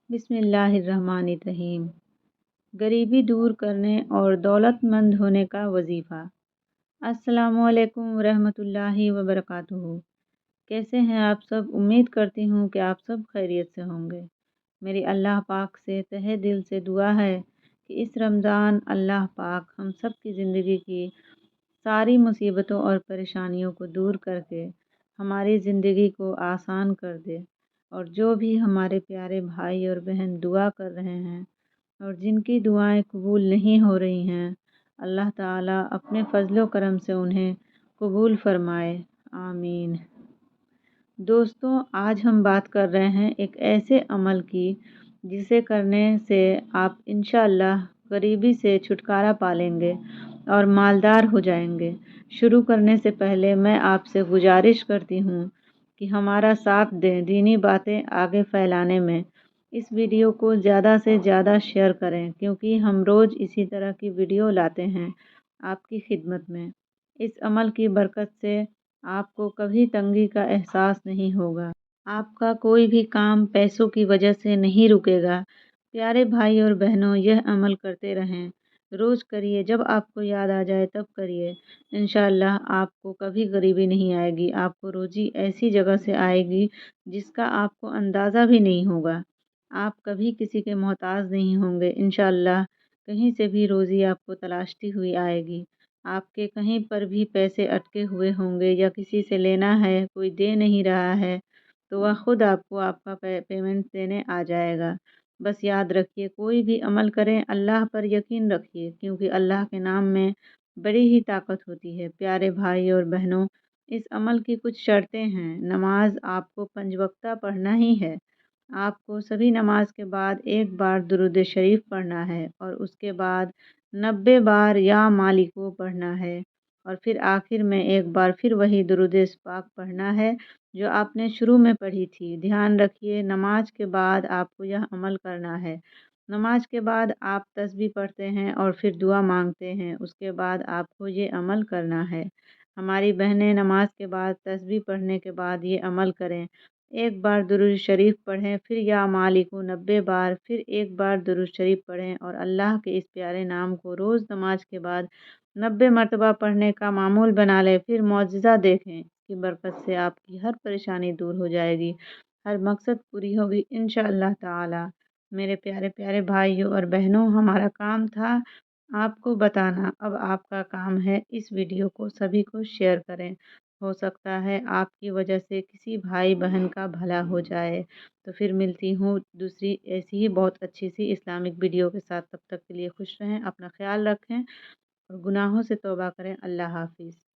बिस्मिल्लाहिर्रहमानिर्रहीम। गरीबी दूर करने और दौलतमंद होने का वजीफ़ा। अस्सलामुअलैकुम रहमतुल्लाहि व बरकातुहू। कैसे हैं आप सब? उम्मीद करती हूँ कि आप सब खैरियत से होंगे। मेरी अल्लाह पाक से तहे दिल से दुआ है कि इस रमज़ान अल्लाह पाक हम सब की ज़िंदगी की सारी मुसीबतों और परेशानियों को दूर करके हमारी ज़िंदगी को आसान कर दे। और जो भी हमारे प्यारे भाई और बहन दुआ कर रहे हैं और जिनकी दुआएं कबूल नहीं हो रही हैं, अल्लाह ताला अपने फ़ज़ल व करम से उन्हें कबूल फरमाए, आमीन। दोस्तों, आज हम बात कर रहे हैं एक ऐसे अमल की जिसे करने से आप इंशाअल्लाह गरीबी से छुटकारा पा लेंगे और मालदार हो जाएंगे। शुरू करने से पहले मैं आपसे गुजारिश करती हूँ कि हमारा साथ दें दीनी बातें आगे फैलाने में। इस वीडियो को ज़्यादा से ज़्यादा शेयर करें क्योंकि हम रोज़ इसी तरह की वीडियो लाते हैं आपकी खिदमत में। इस अमल की बरकत से आपको कभी तंगी का एहसास नहीं होगा। आपका कोई भी काम पैसों की वजह से नहीं रुकेगा। प्यारे भाई और बहनों, यह अमल करते रहें, रोज़ करिए, जब आपको याद आ जाए तब करिए। इंशाअल्लाह आपको कभी गरीबी नहीं आएगी। आपको रोज़ी ऐसी जगह से आएगी जिसका आपको अंदाज़ा भी नहीं होगा। आप कभी किसी के मोहताज नहीं होंगे। इंशाअल्लाह कहीं से भी रोज़ी आपको तलाशती हुई आएगी। आपके कहीं पर भी पैसे अटके हुए होंगे या किसी से लेना है, कोई दे नहीं रहा है, तो वह खुद आपको आपका पेमेंट देने आ जाएगा। बस याद रखिए, कोई भी अमल करें अल्लाह पर यकीन रखिए क्योंकि अल्लाह के नाम में बड़ी ही ताकत होती है। प्यारे भाई और बहनों, इस अमल की कुछ शर्तें हैं। नमाज आपको 5 वक्ता पढ़ना ही है। आपको सभी नमाज के बाद एक बार दुरूद शरीफ पढ़ना है और उसके बाद 90 बार या मालिको पढ़ना है और फिर आखिर में एक बार फिर वही दुरूद पाक पढ़ना है जो आपने शुरू में पढ़ी थी। ध्यान रखिए, नमाज के बाद आपको यह अमल करना है। नमाज के बाद आप तस्बीह पढ़ते हैं और फिर दुआ मांगते हैं, उसके बाद आपको ये अमल करना है। हमारी बहनें नमाज के बाद तस्बीह पढ़ने के बाद ये अमल करें। एक बार दुरूद शरीफ पढ़ें, फिर या मालिको 90 बार, फिर एक बार दुरूद शरीफ पढ़ें और अल्लाह के इस प्यारे नाम को रोज़ नमाज के बाद 90 मरतबा पढ़ने का मामूल बना लें। फिर मौजज़ा देखें कि बरकत से आपकी हर परेशानी दूर हो जाएगी, हर मकसद पूरी होगी इंशाअल्लाह ताला। मेरे प्यारे प्यारे भाइयों और बहनों, हमारा काम था आपको बताना, अब आपका काम है इस वीडियो को सभी को शेयर करें। हो सकता है आपकी वजह से किसी भाई बहन का भला हो जाए। तो फिर मिलती हूँ दूसरी ऐसी ही बहुत अच्छी सी इस्लामिक वीडियो के साथ। तब तक के लिए खुश रहें, अपना ख्याल रखें और गुनाहों से तौबा करें। अल्लाह हाफ़िज़।